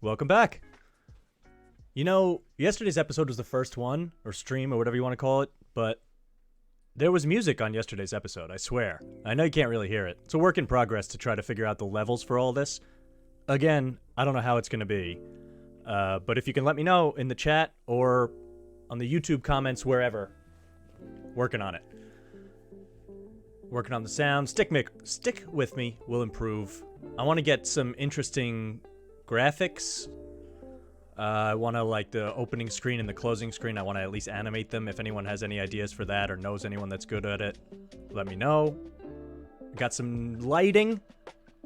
Welcome back. You know, yesterday's episode was the first one, or stream, or whatever you want to call it, but there was music on yesterday's episode, I swear. I know you can't really hear it. It's a work in progress to try to figure out the levels for all this. Again, I don't know how it's going to be, but if you can let me know in the chat or on the YouTube comments, wherever, working on it. Working on the sound. Stick with me, will improve. I want to get some interesting graphics. I want to, like, the opening screen and the closing screen, I want to at least animate them. If anyone has any ideas for that or knows anyone that's good at it, let me know. Got some lighting,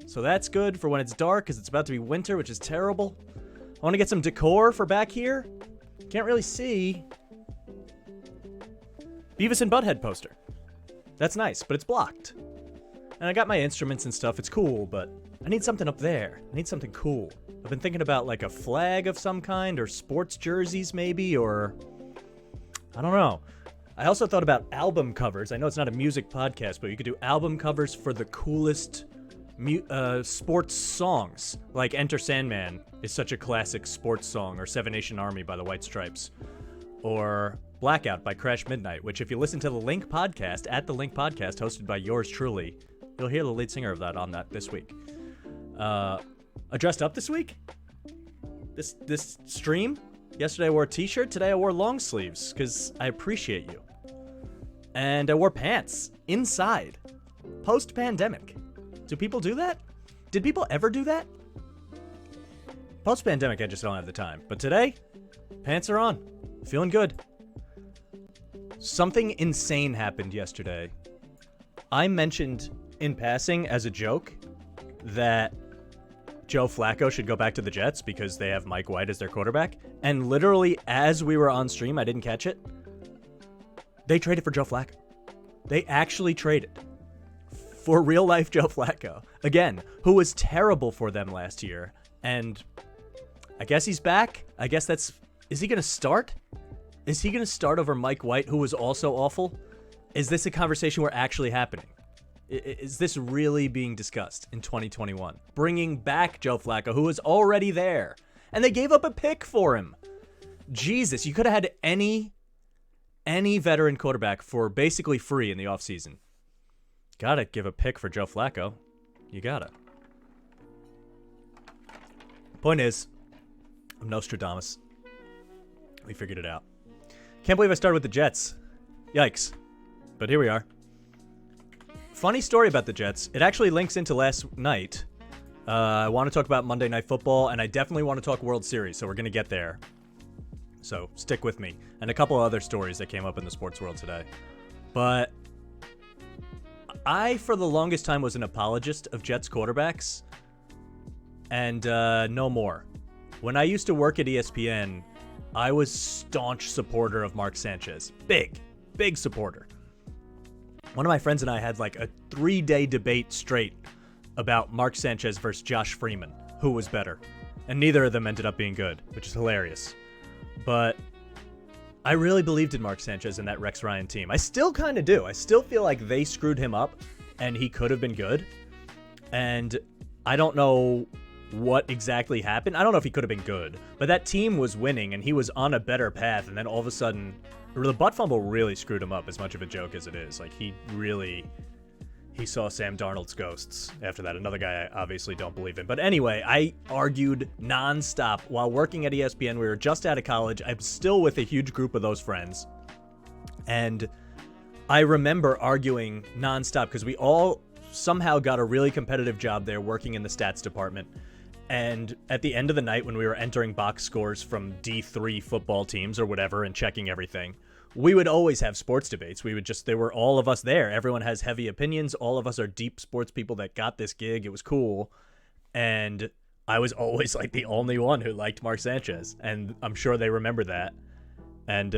so that's good for when it's dark, because it's about to be winter, which is terrible. I want to get some decor for back here. Can't really see. Beavis and Butthead poster. That's nice, but it's blocked. And I got my instruments and stuff. It's cool, but I need something up there. I need something cool. I've been thinking about like a flag of some kind, or sports jerseys maybe, or I don't know. I also thought about album covers. I know it's not a music podcast, but you could do album covers for the coolest sports songs. Like Enter Sandman is such a classic sports song, or Seven Nation Army by the White Stripes, or Blackout by Crash Midnight, which if you listen to the Link podcast, at the Link podcast, hosted by yours truly, you'll hear the lead singer of that on that this week. I dressed up this week? This stream? Yesterday I wore a t-shirt, today I wore long sleeves, because I appreciate you. And I wore pants, inside. Post-pandemic. Do people do that? Did people ever do that? Post-pandemic, I just don't have the time. But today, pants are on. Feeling good. Something insane happened yesterday. I mentioned in passing as a joke that Joe Flacco should go back to the Jets because they have Mike White as their quarterback. And literally, as we were on stream, I didn't catch it. They traded for Joe Flacco. They actually traded for real-life Joe Flacco. Again, who was terrible for them last year. And I guess he's back. I guess that's... Is he going to start? Is he going to start over Mike White, who was also awful? Is this a conversation we're actually happening? Is this really being discussed in 2021? Bringing back Joe Flacco, who was already there. And they gave up a pick for him. Jesus, you could have had any veteran quarterback for basically free in the offseason. Gotta give a pick for Joe Flacco. You gotta. Point is, I'm Nostradamus. We figured it out. Can't believe I started with the Jets. Yikes. But here we are. Funny story about the Jets. It actually links into last night. I want to talk about Monday Night Football, and I definitely want to talk World Series, so we're going to get there. So stick with me. And a couple other stories that came up in the sports world today. But I, for the longest time, was an apologist of Jets quarterbacks. And no more. When I used to work at ESPN, I was staunch supporter of Mark Sanchez. Big supporter. One of my friends and I had like a 3-day debate straight about Mark Sanchez versus Josh Freeman, who was better. And neither of them ended up being good, which is hilarious. But I really believed in Mark Sanchez and that Rex Ryan team. I still kind of do. I still feel like they screwed him up and he could have been good. And I don't know what exactly happened. I don't know if he could have been good, but that team was winning and he was on a better path. And then all of a sudden, the butt fumble really screwed him up, as much of a joke as it is. Like, he saw Sam Darnold's ghosts after that. Another guy I obviously don't believe in. But anyway, I argued nonstop while working at ESPN. We were just out of college. I'm still with a huge group of those friends. And I remember arguing nonstop because we all somehow got a really competitive job there working in the stats department. And at the end of the night, when we were entering box scores from D3 football teams or whatever and checking everything, we would always have sports debates. There were all of us there. Everyone has heavy opinions. All of us are deep sports people that got this gig. It was cool. And I was always like the only one who liked Mark Sanchez. And I'm sure they remember that. And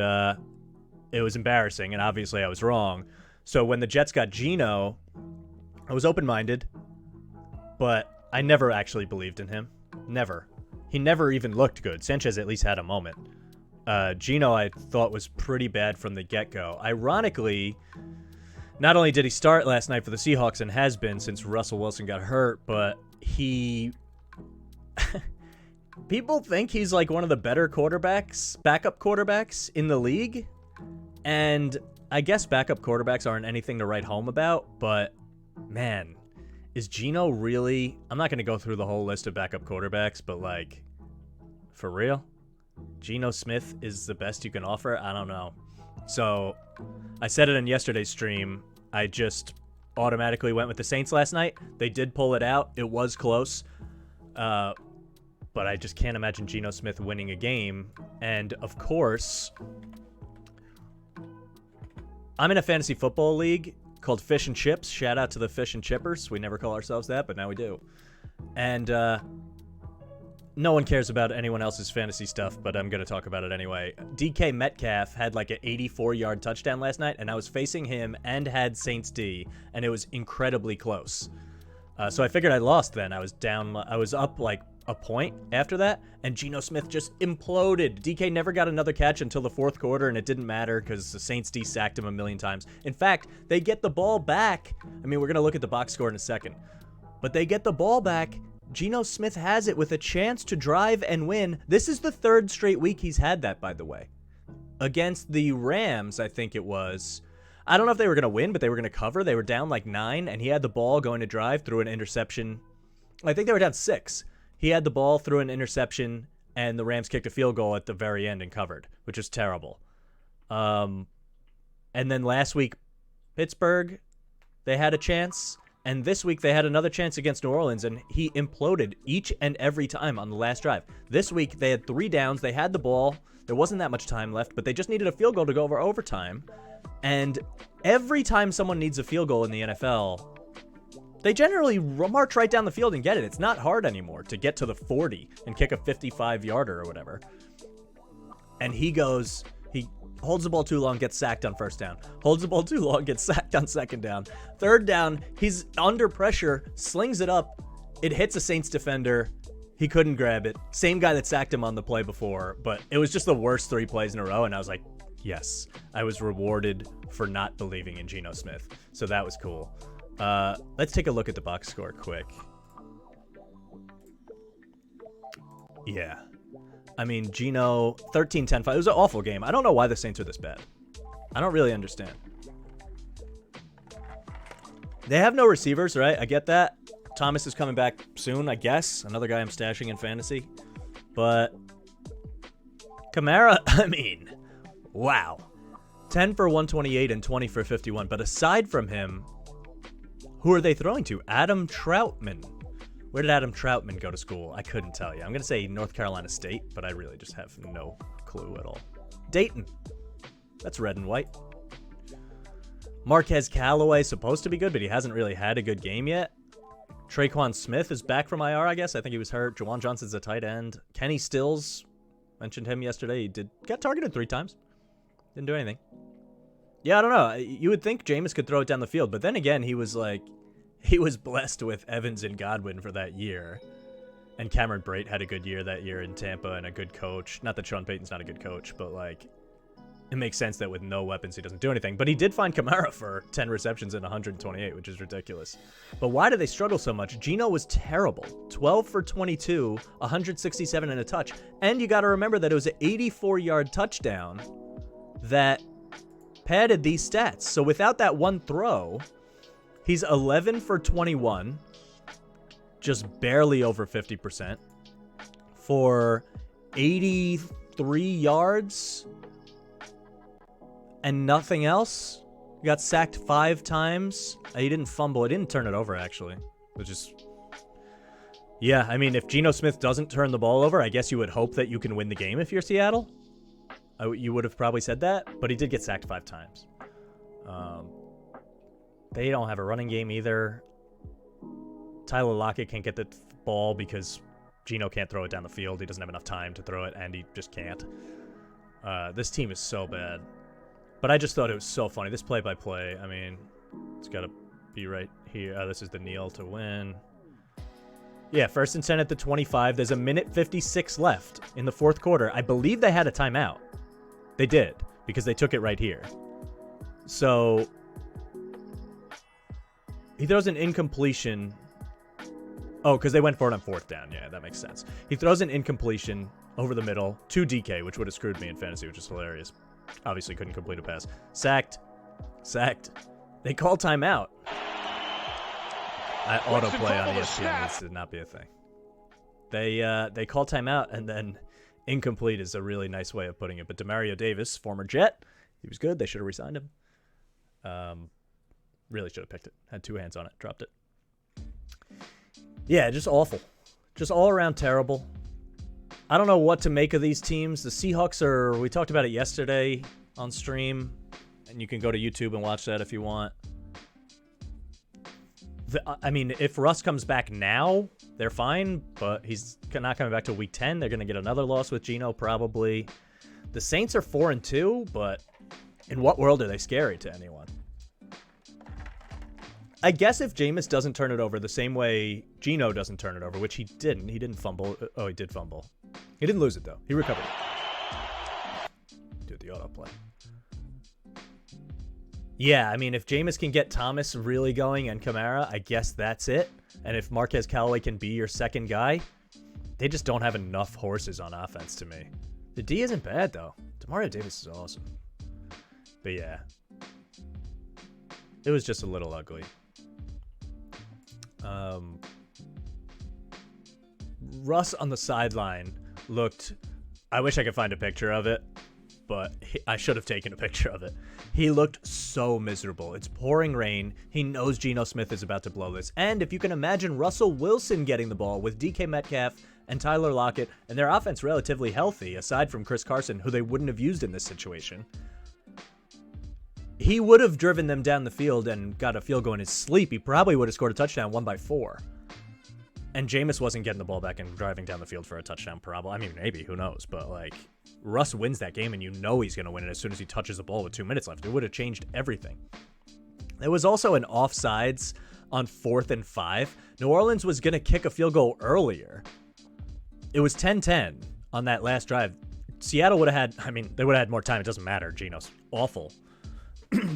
it was embarrassing. And obviously I was wrong. So when the Jets got Geno, I was open-minded, but I never actually believed in him. Never. He never even looked good. Sanchez at least had a moment. Geno, I thought, was pretty bad from the get-go. Ironically, not only did he start last night for the Seahawks and has been since Russell Wilson got hurt, but he... People think he's like one of the better quarterbacks, backup quarterbacks in the league. And I guess backup quarterbacks aren't anything to write home about, but man, is Geno really... I'm not going to go through the whole list of backup quarterbacks, but like, for real? Geno Smith is the best you can offer? I don't know. So I said it in yesterday's stream. I just automatically went with the Saints last night. They did pull it out. It was close. But I just can't imagine Geno Smith winning a game. And, of course, I'm in a fantasy football league called Fish and Chips. Shout out to the Fish and Chippers. We never call ourselves that, but now we do. And no one cares about anyone else's fantasy stuff, but I'm going to talk about it anyway. DK Metcalf had like an 84-yard touchdown last night, and I was facing him and had Saints D, and it was incredibly close. So I figured I lost then. I was up like a point after that, and Geno Smith just imploded. DK never got another catch until the fourth quarter, and it didn't matter because the Saints D sacked him a million times. In fact, they get the ball back. I mean, we're going to look at the box score in a second. But they get the ball back. Geno Smith has it with a chance to drive and win. This is the third straight week he's had that, by the way. Against the Rams, I think it was. I don't know if they were going to win, but they were going to cover. They were down like 9, and he had the ball going to drive through an interception. I think they were down 6. He had the ball through an interception, and the Rams kicked a field goal at the very end and covered, which is terrible. And then last week, Pittsburgh, they had a chance. And this week, they had another chance against New Orleans, and he imploded each and every time on the last drive. This week, they had 3 downs. They had the ball. There wasn't that much time left, but they just needed a field goal to go over overtime. And every time someone needs a field goal in the NFL, they generally march right down the field and get it. It's not hard anymore to get to the 40 and kick a 55-yarder or whatever. And he holds the ball too long, gets sacked on first down. Holds the ball too long, gets sacked on second down. Third down, he's under pressure, slings it up. It hits a Saints defender. He couldn't grab it. Same guy that sacked him on the play before, but it was just the worst 3 plays in a row, and I was like, yes, I was rewarded for not believing in Geno Smith. So that was cool. Let's take a look at the box score quick. Yeah. I mean, Geno, 13-10-5. It was an awful game. I don't know why the Saints are this bad. I don't really understand. They have no receivers, right? I get that. Thomas is coming back soon, I guess. Another guy I'm stashing in fantasy. But Kamara, I mean, wow. 10 for 128 and 20 for 51. But aside from him, who are they throwing to? Adam Troutman. Where did Adam Troutman go to school? I couldn't tell you. I'm going to say North Carolina State, but I really just have no clue at all. Dayton. That's red and white. Marquez Callaway, supposed to be good, but he hasn't really had a good game yet. Traquan Smith is back from IR, I guess. I think he was hurt. Jawan Johnson's a tight end. Kenny Stills, mentioned him yesterday. He got targeted 3 times. Didn't do anything. Yeah, I don't know. You would think Jameis could throw it down the field, but then again, he was blessed with Evans and Godwin for that year. And Cameron Brate had a good year that year in Tampa and a good coach. Not that Sean Payton's not a good coach, but like, it makes sense that with no weapons, he doesn't do anything. But he did find Kamara for 10 receptions and 128, which is ridiculous. But why do they struggle so much? Geno was terrible. 12 for 22, 167 and a touch. And you got to remember that it was an 84-yard touchdown that padded these stats. So without that one throw, he's 11 for 21, just barely over 50%, for 83 yards and nothing else. He got sacked 5 times. He didn't fumble. He didn't turn it over, actually, which is... Yeah, I mean, if Geno Smith doesn't turn the ball over, I guess you would hope that you can win the game if you're Seattle. You would have probably said that, but he did get sacked 5 times. They don't have a running game either. Tyler Lockett can't get the ball because Geno can't throw it down the field. He doesn't have enough time to throw it, and he just can't. This team is so bad. But I just thought it was so funny. This play-by-play, I mean, it's got to be right here. This is the kneel to win. Yeah, 1st and 10 at the 25. There's a minute 56 left in the fourth quarter. I believe they had a timeout. They did, because they took it right here. So he throws an incompletion. Oh, because they went for it on 4th down. Yeah, that makes sense. He throws an incompletion over the middle to DK, which would have screwed me in fantasy, which is hilarious. Obviously couldn't complete a pass. Sacked. They call timeout. Autoplay on ESPN needs to not be a thing. They call timeout, and then incomplete is a really nice way of putting it. But Demario Davis, former Jet, he was good. They should have re-signed him. Really should have picked it. Had 2 hands on it. Dropped it. Yeah, just awful. Just all around terrible. I don't know what to make of these teams. The Seahawks we talked about it yesterday on stream, and you can go to YouTube and watch that if you want. I mean, if Russ comes back now, they're fine, but he's not coming back till week 10. They're going to get another loss with Geno, probably. The Saints are 4-2, but in what world are they scary to anyone? I guess if Jameis doesn't turn it over the same way Geno doesn't turn it over, which he didn't. He didn't fumble. Oh, he did fumble. He didn't lose it, though. He recovered it. Dude, the autoplay. Yeah, I mean, if Jameis can get Thomas really going and Kamara, I guess that's it. And if Marquez Callaway can be your second guy, they just don't have enough horses on offense to me. The D isn't bad, though. Demario Davis is awesome. But yeah, it was just a little ugly. Russ on the sideline looked... I wish I could find a picture of it, but I should have taken a picture of it. He looked so miserable. It's pouring rain. He knows Geno Smith is about to blow this. And if you can imagine Russell Wilson getting the ball with DK Metcalf and Tyler Lockett, and their offense relatively healthy, aside from Chris Carson, who they wouldn't have used in this situation, he would have driven them down the field and got a field goal in his sleep. He probably would have scored a touchdown, won by 4. And Jameis wasn't getting the ball back and driving down the field for a touchdown, probably. I mean, maybe, who knows? But, like, Russ wins that game, and you know he's going to win it as soon as he touches the ball with 2 minutes left. It would have changed everything. There was also an offsides on 4th and 5. New Orleans was going to kick a field goal earlier. It was 10-10 on that last drive. Seattle would have had, I mean, they would have had more time. It doesn't matter. Geno's awful.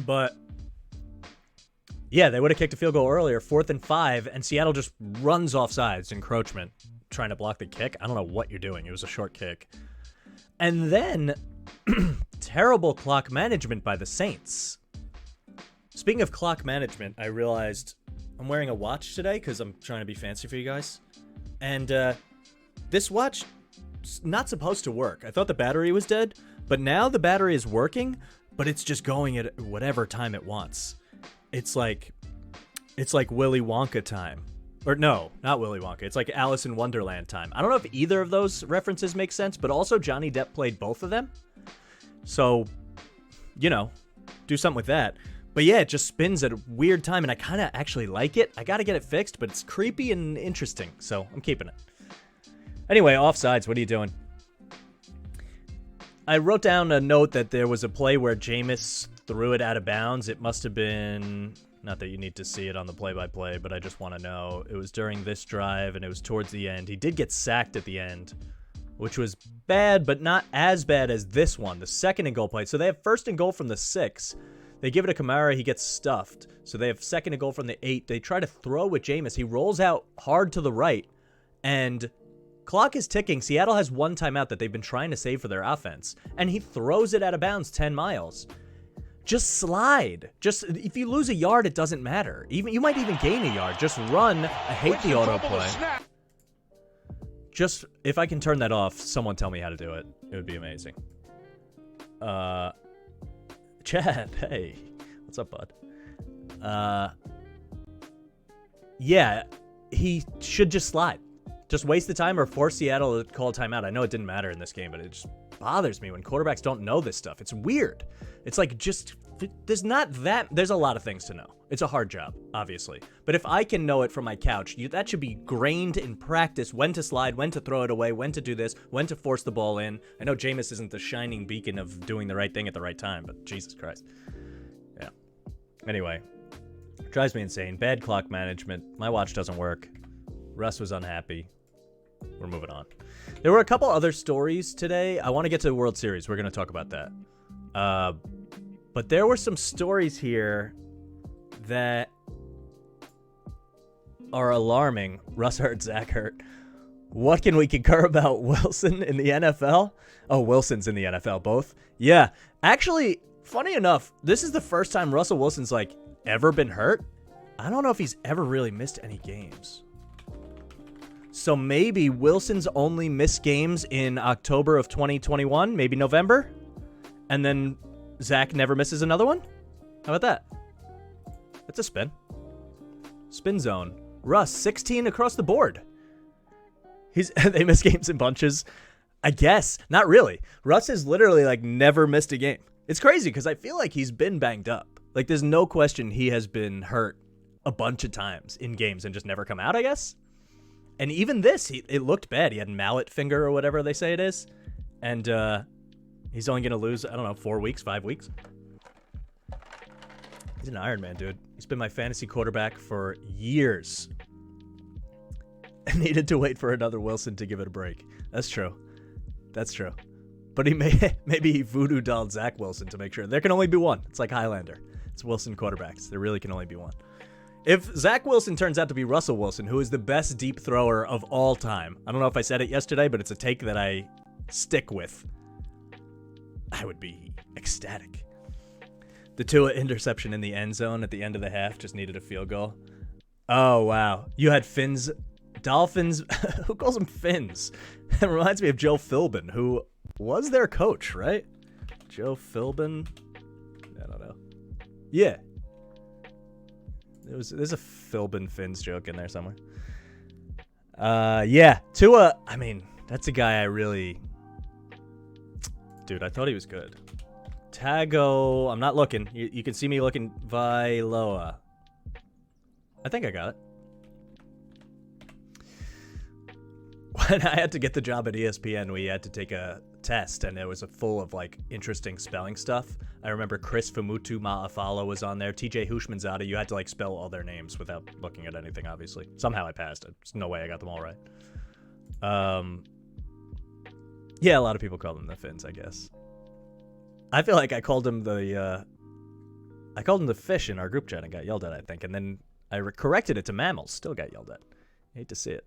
But yeah, they would have kicked a field goal earlier, 4th and 5, and Seattle just runs offsides, encroachment, trying to block the kick. I don't know what you're doing. It was a short kick. And then terrible clock management by the Saints. Speaking of clock management, I realized I'm wearing a watch today because I'm trying to be fancy for you guys. And this watch is not supposed to work. I thought the battery was dead, but now the battery is working, but it's just going at whatever time it wants. It's like Willy Wonka time. Or no, not Willy Wonka. It's like Alice in Wonderland time. I don't know if either of those references make sense, but also Johnny Depp played both of them. So, you know, do something with that. But yeah, it just spins at a weird time, and I kind of actually like it. I got to get it fixed, but it's creepy and interesting, so I'm keeping it. Anyway, offsides, what are you doing? I wrote down a note that there was a play where Jameis threw it out of bounds. It must have been, not that you need to see it on the play-by-play, but I just want to know. It was during this drive, and it was towards the end. He did get sacked at the end, which was bad, but not as bad as this one, the second and goal play. So they have 1st and goal from the 6. They give it to Kamara. He gets stuffed. So they have 2nd and goal from the 8. They try to throw with Jameis. He rolls out hard to the right, and clock is ticking. Seattle has 1 timeout that they've been trying to save for their offense, and he throws it out of bounds 10 miles. Just slide. Just if you lose a yard, it doesn't matter. Even you might even gain a yard. Just run. I hate the autoplay. Just if I can turn that off, someone tell me how to do it. It would be amazing. Chad, hey, what's up, bud? Yeah, he should just slide. Just waste the time or force Seattle to call a timeout. I know it didn't matter in this game, but it just bothers me when quarterbacks don't know this stuff. It's weird. It's like there's a lot of things to know. It's a hard job, obviously. But if I can know it from my couch, that should be grained in practice, when to slide, when to throw it away, when to do this, when to force the ball in. I know Jameis isn't the shining beacon of doing the right thing at the right time, but Jesus Christ. Yeah. Anyway, drives me insane. Bad clock management. My watch doesn't work. Russ was unhappy. We're moving on. There were a couple other stories today. I want to get to the World Series. We're going to talk about that. But there were some stories here that are alarming. Russ hurt, Zach hurt. What can we concur about Wilson in the NFL? Oh, Wilson's in the NFL, both. Yeah. Actually, funny enough, this is the first time Russell Wilson's like ever been hurt. I don't know if he's ever really missed any games. So maybe Wilson's only missed games in October of 2021, maybe November. And then Zach never misses another one? How about that? That's a spin. Spin zone. Russ, 16 across the board. They miss games in bunches. I guess. Not really. Russ has literally like never missed a game. It's crazy because I feel like he's been banged up. Like there's no question he has been hurt a bunch of times in games and just never come out, I guess. And even this, it looked bad. He had mallet finger or whatever they say it is. And he's only going to lose, I don't know, 4 weeks, 5 weeks. He's an Iron Man, dude. He's been my fantasy quarterback for years. I needed to wait for another Wilson to give it a break. That's true. That's true. But maybe he voodoo dolled Zach Wilson to make sure. There can only be one. It's like Highlander. It's Wilson quarterbacks. There really can only be one. If Zach Wilson turns out to be Russell Wilson, who is the best deep thrower of all time, I don't know if I said it yesterday, but it's a take that I stick with, I would be ecstatic. The Tua interception in the end zone at the end of the half just needed a field goal. Oh, wow. You had Fins, Dolphins. Who calls them Fins? That reminds me of Joe Philbin, who was their coach, right? Joe Philbin? I don't know. Yeah. There's a Philbin Fins joke in there somewhere. Yeah, Tua, I mean, that's a guy I really... Dude, I thought he was good. Tago, I'm not looking. You can see me looking. Vailoa. I think I got it. When I had to get the job at ESPN, we had to take a test, and it was full of like interesting spelling stuff. I remember Chris Famutu Ma'afalo was on there. TJ Hushmanzada. You had to like spell all their names without looking at anything, obviously. Somehow I passed it. There's no way I got them all right. Yeah, a lot of people call them the Finns, I guess. I feel like I called him the fish in our group chat and got yelled at, I think. And then I corrected it to mammals. Still got yelled at. I hate to see it.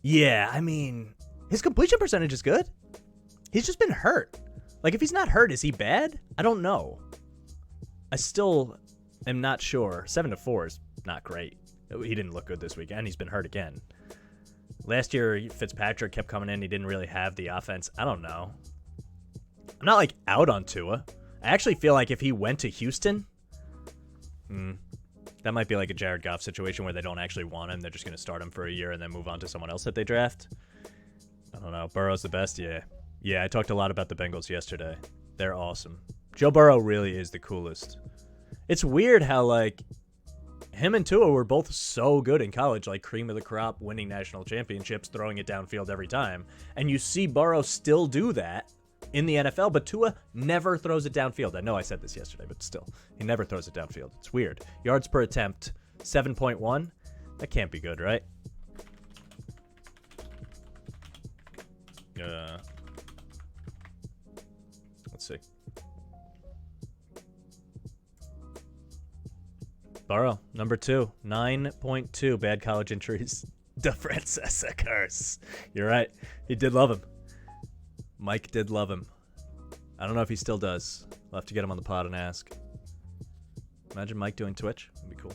Yeah, I mean, his completion percentage is good. He's just been hurt. Like, if he's not hurt, is he bad? I don't know. I still am not sure. 7-4 is not great. He didn't look good this week, and he's been hurt again. Last year, Fitzpatrick kept coming in. He didn't really have the offense. I don't know. I'm not, like, out on Tua. I actually feel like if he went to Houston, that might be like a Jared Goff situation where they don't actually want him. They're just going to start him for a year and then move on to someone else that they draft. I don't know. Burrow's the best? Yeah. Yeah, I talked a lot about the Bengals yesterday. They're awesome. Joe Burrow really is the coolest. It's weird how, like, him and Tua were both so good in college, like cream of the crop, winning national championships, throwing it downfield every time. And you see Burrow still do that in the NFL, but Tua never throws it downfield. I know I said this yesterday, but still, he never throws it downfield. It's weird. Yards per attempt, 7.1. That can't be good, right? Let's see. Burrow, number 2, 9.2 bad college injuries. The Francesa curse. You're right. He did love him. Mike did love him. I don't know if he still does. We'll have to get him on the pod and ask. Imagine Mike doing Twitch. That'd be cool.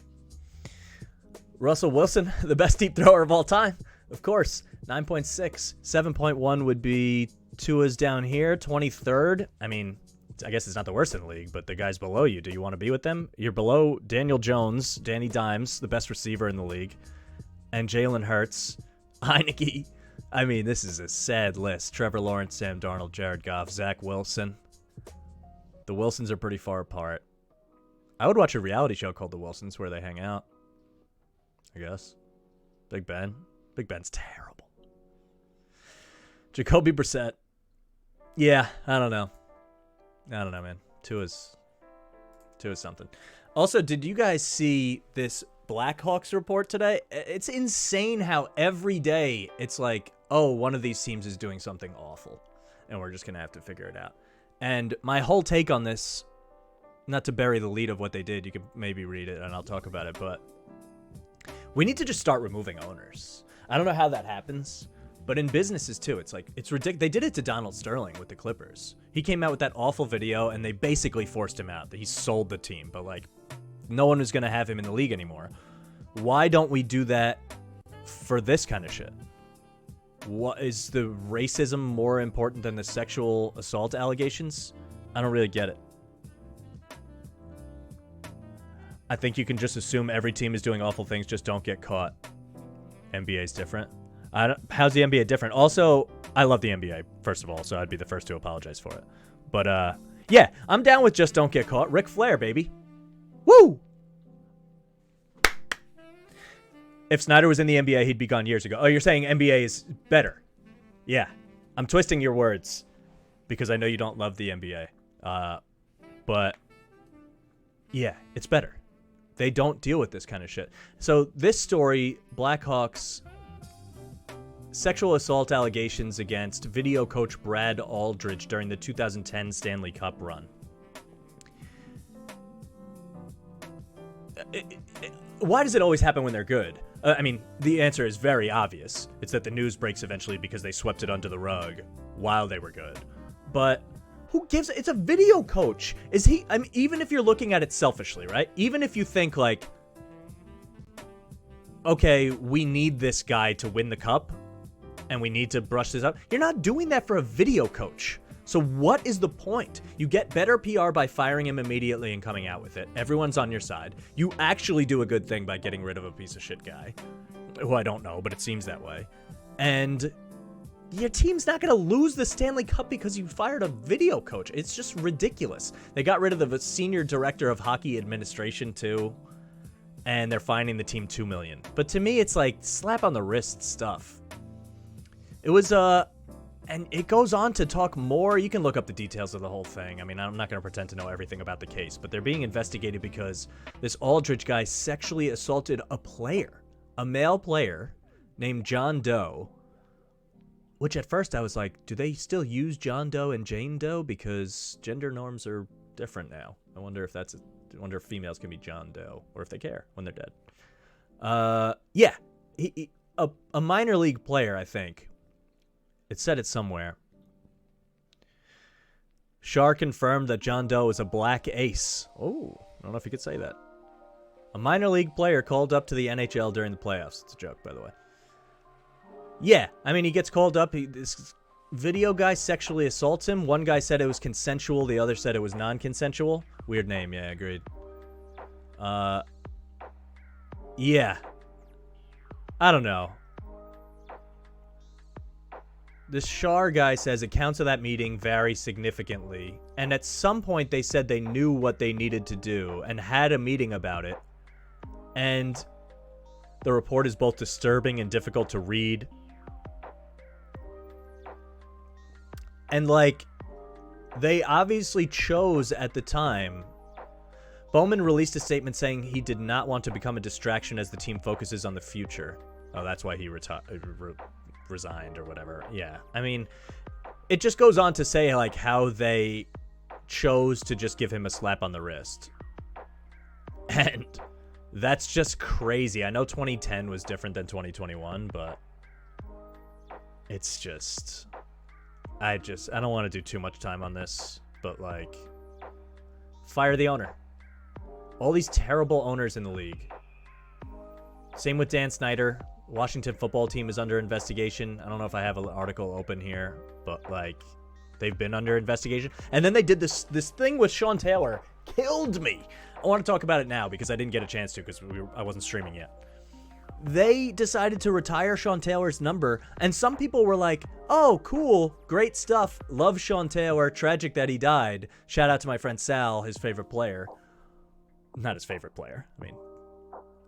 Russell Wilson, the best deep thrower of all time. Of course. 9.6. 7.1 would be Tua's down here. 23rd. I mean, I guess it's not the worst in the league, but the guys below you, do you want to be with them? You're below Daniel Jones, Danny Dimes, the best receiver in the league, and Jalen Hurts, Heineke. I mean, this is a sad list. Trevor Lawrence, Sam Darnold, Jared Goff, Zach Wilson. The Wilsons are pretty far apart. I would watch a reality show called The Wilsons where they hang out, I guess. Big Ben. Big Ben's terrible. Jacoby Brissett. Yeah, I don't know. I don't know, man. Tua's something. Also, did you guys see this Blackhawks report today. It's insane how every day it's like, oh, one of these teams is doing something awful, and we're just going to have to figure it out. And my whole take on this, not to bury the lead of what they did, you could maybe read it and I'll talk about it, but we need to just start removing owners. I don't know how that happens, but in businesses too, it's like, it's ridiculous. They did it to Donald Sterling with the Clippers. He came out with that awful video and they basically forced him out. He sold the team, but like, no one was going to have him in the league anymore. Why don't we do that for this kind of shit? What is the racism more important than the sexual assault allegations? I don't really get it. I think you can just assume every team is doing awful things, just don't get caught. NBA is different. How's the NBA different? Also, I love the NBA, first of all, so I'd be the first to apologize for it. But, yeah, I'm down with just don't get caught. Ric Flair, baby. Woo! If Snyder was in the NBA, he'd be gone years ago. Oh, you're saying NBA is better. Yeah. I'm twisting your words because I know you don't love the NBA. But, yeah, it's better. They don't deal with this kind of shit. So this story, Blackhawks sexual assault allegations against video coach Brad Aldridge during the 2010 Stanley Cup run. Why does it always happen when they're good? I mean, the answer is very obvious. It's that the news breaks eventually because they swept it under the rug while they were good. But who gives? It's a video coach. Is he? I mean, even if you're looking at it selfishly, right? Even if you think like, okay, we need this guy to win the cup, and we need to brush this up. You're not doing that for a video coach. So what is the point? You get better PR by firing him immediately and coming out with it. Everyone's on your side. You actually do a good thing by getting rid of a piece of shit guy, who I don't know, but it seems that way. And your team's not going to lose the Stanley Cup because you fired a video coach. It's just ridiculous. They got rid of the senior director of hockey administration too, and they're fining the team $2 million. But to me, it's like slap on the wrist stuff. It was and it goes on to talk more. You can look up the details of the whole thing. I mean, I'm not going to pretend to know everything about the case, but they're being investigated because this Aldridge guy sexually assaulted a male player named John Doe, which at first I was like, do they still use John Doe and Jane Doe? Because gender norms are different now. I wonder if females can be John Doe or if they care when they're dead. Yeah, a minor league player, I think. It said it somewhere. Shar confirmed that John Doe is a black ace. Oh, I don't know if you could say that. A minor league player called up to the NHL during the playoffs. It's a joke, by the way. Yeah, I mean, he gets called up. This video guy sexually assaults him. One guy said it was consensual. The other said it was non-consensual. Weird name. Yeah, agreed. Yeah. I don't know. This Shar guy says accounts of that meeting vary significantly, and at some point they said they knew what they needed to do and had a meeting about it, and the report is both disturbing and difficult to read. And like, they obviously chose at the time. Bowman released a statement saying he did not want to become a distraction as the team focuses on the future. Oh, that's why he resigned or whatever. Yeah, I mean, it just goes on to say like how they chose to just give him a slap on the wrist, and that's just crazy. I know 2010 was different than 2021, but it's just I don't want to do too much time on this, but like, fire the owner. All these terrible owners in the league. Same with Dan Snyder. Washington football team is under investigation. I don't know if I have an article open here, but like, they've been under investigation. And then they did this thing with Sean Taylor. Killed me. I want to talk about it now because I didn't get a chance to because I wasn't streaming yet. They decided to retire Sean Taylor's number, and some people were like, oh, cool, great stuff, love Sean Taylor, tragic that he died. Shout out to my friend Sal, his favorite player. Not his favorite player. I mean,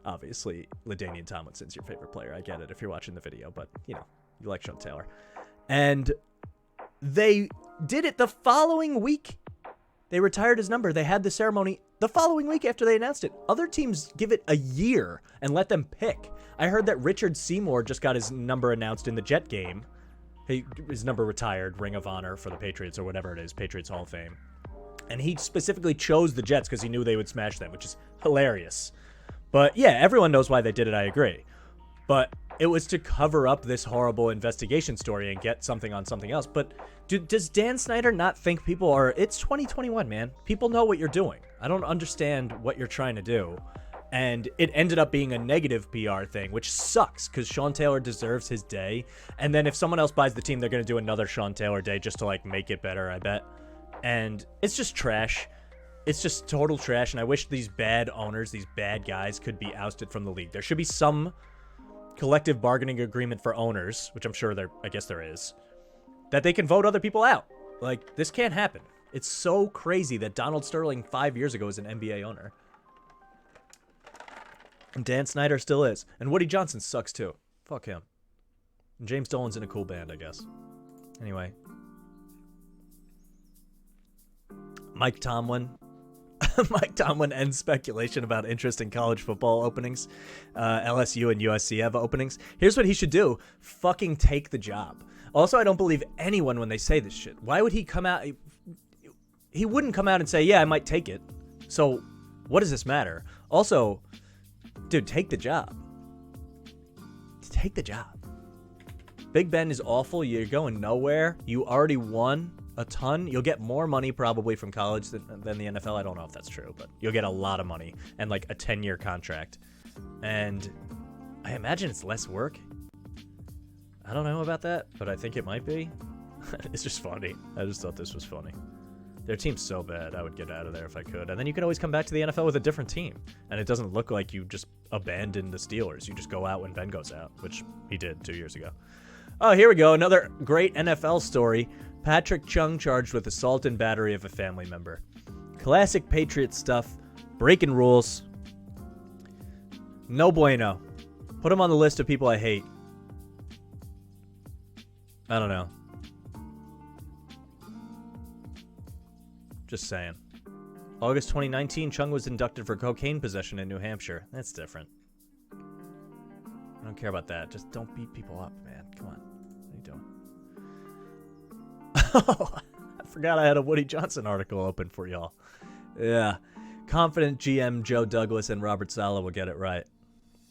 obviously, LaDainian Tomlinson's your favorite player. I get it if you're watching the video, but, you know, you like Sean Taylor. And they did it the following week. They retired his number. They had the ceremony the following week after they announced it. Other teams give it a year and let them pick. I heard that Richard Seymour just got his number announced in the Jet game. His number retired, Ring of Honor for the Patriots or whatever it is, Patriots Hall of Fame. And he specifically chose the Jets because he knew they would smash them, which is hilarious. But yeah, everyone knows why they did it, I agree. But it was to cover up this horrible investigation story and get something on something else. But does Dan Snyder not think people are... It's 2021, man. People know what you're doing. I don't understand what you're trying to do. And it ended up being a negative PR thing, which sucks because Sean Taylor deserves his day. And then if someone else buys the team, they're going to do another Sean Taylor day just to like make it better, I bet. And it's just trash. It's just total trash. And I wish these bad owners, these bad guys could be ousted from the league. There should be some collective bargaining agreement for owners, which I'm sure I guess there is, that they can vote other people out. Like, this can't happen. It's so crazy that Donald Sterling 5 years ago was an NBA owner. And Dan Snyder still is. And Woody Johnson sucks too. Fuck him. And James Dolan's in a cool band, I guess. Anyway. Mike Tomlin. Mike Tomlin ends speculation about interest in college football openings. LSU and USC have openings. Here's what he should do. Fucking take the job. Also, I don't believe anyone when they say this shit. Why would he come out? He wouldn't come out and say, yeah, I might take it. So what does this matter? Also... Dude, take the job. Take the job. Big Ben is awful. You're going nowhere. You already won a ton. You'll get more money probably from college than the NFL. I don't know if that's true, but you'll get a lot of money and like a 10-year contract. And I imagine it's less work. I don't know about that, but I think it might be. It's just funny. I just thought this was funny. Their team's so bad, I would get out of there if I could. And then you can always come back to the NFL with a different team. And it doesn't look like you just abandon the Steelers. You just go out when Ben goes out, which he did 2 years ago. Oh, here we go. Another great NFL story. Patrick Chung charged with assault and battery of a family member. Classic Patriots stuff. Breaking rules. No bueno. Put him on the list of people I hate. I don't know. Just saying. August 2019, Chung was inducted for cocaine possession in New Hampshire. That's different. I don't care about that. Just don't beat people up, man. Come on. What are you doing? Oh, I forgot I had a Woody Johnson article open for y'all. Yeah. Confident GM Joe Douglas and Robert Saleh will get it right.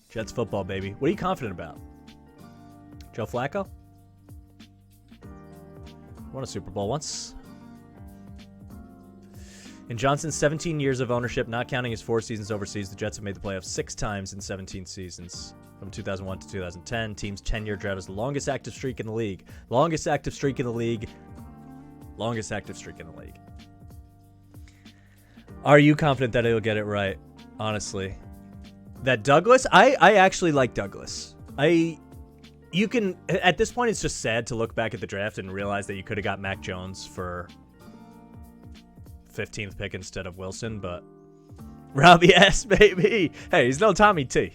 Jets football, baby. What are you confident about? Joe Flacco? Won a Super Bowl once. In Johnson's 17 years of ownership, not counting his 4 seasons overseas, the Jets have made the playoffs 6 times in 17 seasons. From 2001 to 2010, team's 10-year drought is the longest active streak in the league. Longest active streak in the league. Longest active streak in the league. Are you confident that he'll get it right? Honestly. That Douglas? I actually like Douglas. You can, at this point, it's just sad to look back at the draft and realize that you could have got Mac Jones for 15th pick instead of Wilson, but Robbie S, baby. Hey, he's no Tommy T.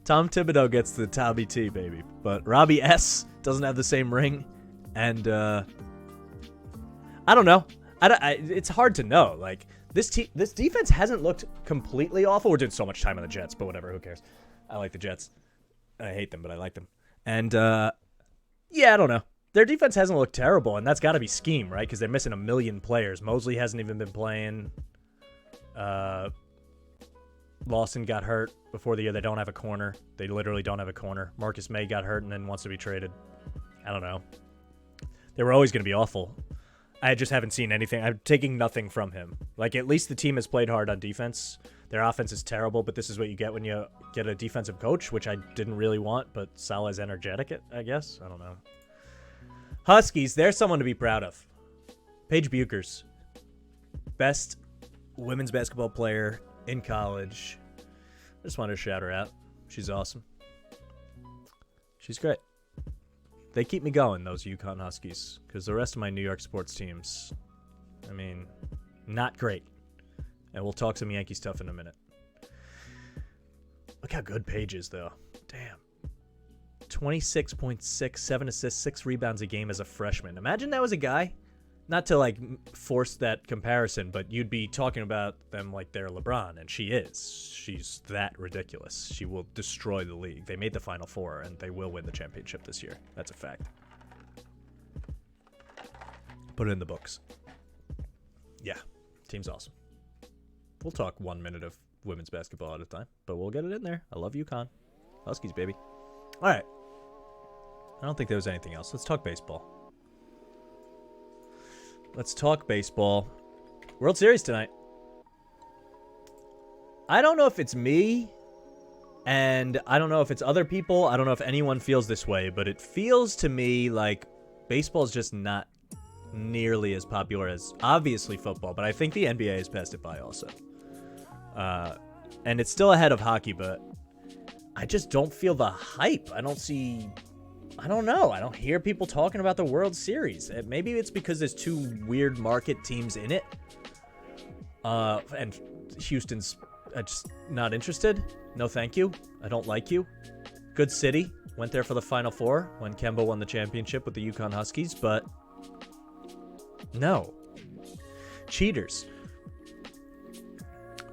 Tom Thibodeau gets the Tommy T, baby. But Robbie S doesn't have the same ring. And I don't know. It's hard to know. Like, this defense hasn't looked completely awful. We're doing so much time on the Jets, but whatever. Who cares? I like the Jets. I hate them, but I like them. And, yeah, I don't know. Their defense hasn't looked terrible, and that's got to be scheme, right? Because they're missing a million players. Mosley hasn't even been playing. Lawson got hurt before the year. They don't have a corner. They literally don't have a corner. Marcus May got hurt and then wants to be traded. I don't know. They were always going to be awful. I just haven't seen anything. I'm taking nothing from him. Like, at least the team has played hard on defense. Their offense is terrible, but this is what you get when you get a defensive coach, which I didn't really want, but Saleh's energetic, I guess. I don't know. Huskies, they're someone to be proud of. Paige Buchers, best women's basketball player in college. I just wanted to shout her out. She's awesome. She's great. They keep me going, those UConn Huskies, because the rest of my New York sports teams, I mean, not great. And we'll talk some Yankee stuff in a minute. Look how good Paige is, though. Damn. 26.6, 7 assists, 6 rebounds a game as a freshman. Imagine that was a guy not to like force that comparison, but you'd be talking about them like they're LeBron, and she is. She's that ridiculous. She will destroy the league. They made the Final Four, and they will win the championship this year. That's a fact. Put it in the books. Yeah, team's awesome. We'll talk 1 minute of women's basketball at a time, but we'll get it in there. I love UConn. Huskies, baby. All right. I don't think there was anything else. Let's talk baseball. Let's talk baseball. World Series tonight. I don't know if it's me, and I don't know if it's other people. I don't know if anyone feels this way, but it feels to me like baseball is just not nearly as popular as, obviously, football, but I think the NBA has passed it by also. And it's still ahead of hockey, but I just don't feel the hype. I don't know. I don't hear people talking about the World Series. Maybe it's because there's two weird market teams in it. And Houston's just not interested. No, thank you. I don't like you. Good city. Went there for the Final Four when Kemba won the championship with the UConn Huskies, but no. Cheaters.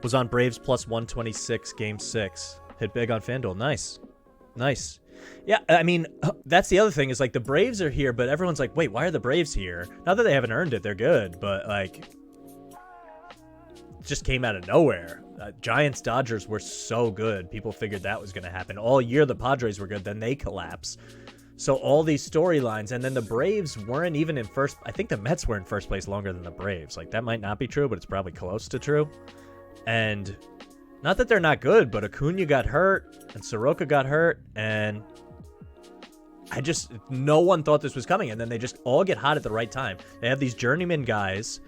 Was on Braves plus 126 game 6. Hit big on FanDuel. Nice. Yeah, I mean, that's the other thing is like the Braves are here, but everyone's like, wait, why are the Braves here? Not that they haven't earned it. They're good, but like just came out of nowhere. Giants, Dodgers were so good. People figured that was going to happen. All year the Padres were good. Then they collapse. So all these storylines, and then the Braves weren't even in first. I think the Mets were in first place longer than the Braves. Like that might not be true, but it's probably close to true. And not that they're not good, but Acuna got hurt and Soroka got hurt, and no one thought this was coming. And then they just all get hot at the right time. They have these journeyman guys,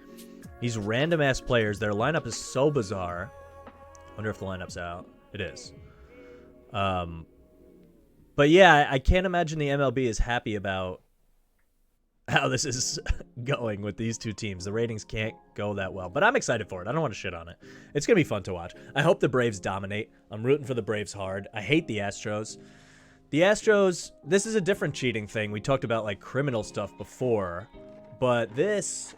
these random ass players. Their lineup is so bizarre. Wonder if the lineup's out. It is. But yeah, I can't imagine the MLB is happy about how this is going with these two teams. The ratings can't go that well, but I'm excited for it. I don't want to shit on it. It's going to be fun to watch. I hope the Braves dominate. I'm rooting for the Braves hard. I hate the Astros. The Astros, this is a different cheating thing. We talked about like criminal stuff before, but this,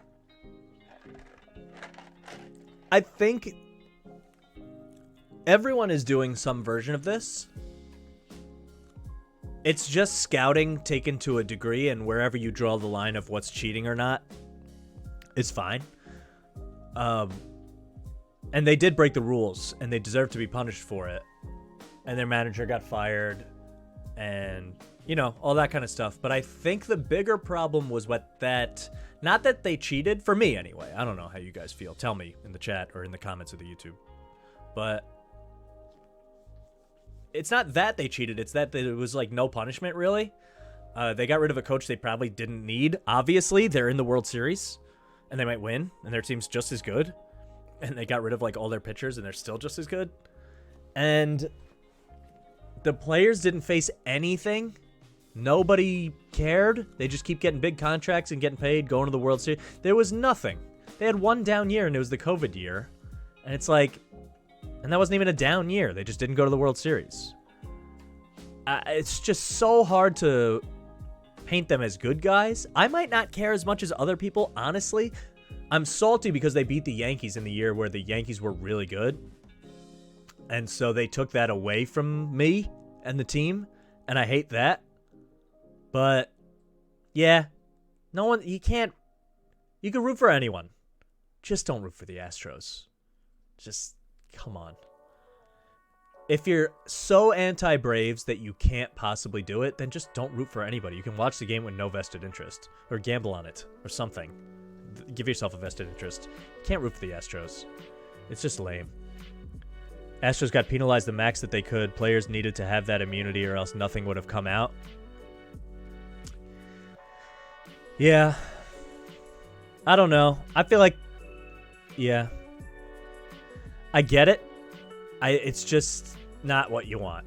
I think everyone is doing some version of this. It's just scouting taken to a degree, and wherever you draw the line of what's cheating or not is fine. And they did break the rules, and they deserve to be punished for it. And their manager got fired, and, you know, all that kind of stuff. But I think the bigger problem was not that they cheated, for me anyway. I don't know how you guys feel. Tell me in the chat or in the comments of the YouTube. But it's not that they cheated. It's that there was like no punishment, really. They got rid of a coach they probably didn't need. Obviously, they're in the World Series, and they might win, and their team's just as good. And they got rid of like all their pitchers, and they're still just as good. And the players didn't face anything. Nobody cared. They just keep getting big contracts and getting paid, going to the World Series. There was nothing. They had one down year, and it was the COVID year. And it's like, and that wasn't even a down year. They just didn't go to the World Series. It's just so hard to paint them as good guys. I might not care as much as other people, honestly. I'm salty because they beat the Yankees in the year where the Yankees were really good. And so they took that away from me and the team. And I hate that. But, yeah. You can root for anyone. Just don't root for the Astros. Just, come on. If you're so anti-Braves that you can't possibly do it, then just don't root for anybody. You can watch the game with no vested interest. Or gamble on it. Or something. Give yourself a vested interest. You can't root for the Astros. It's just lame. Astros got penalized the max that they could. Players needed to have that immunity or else nothing would have come out. Yeah. I don't know. I feel like, yeah. I get it. It's just not what you want.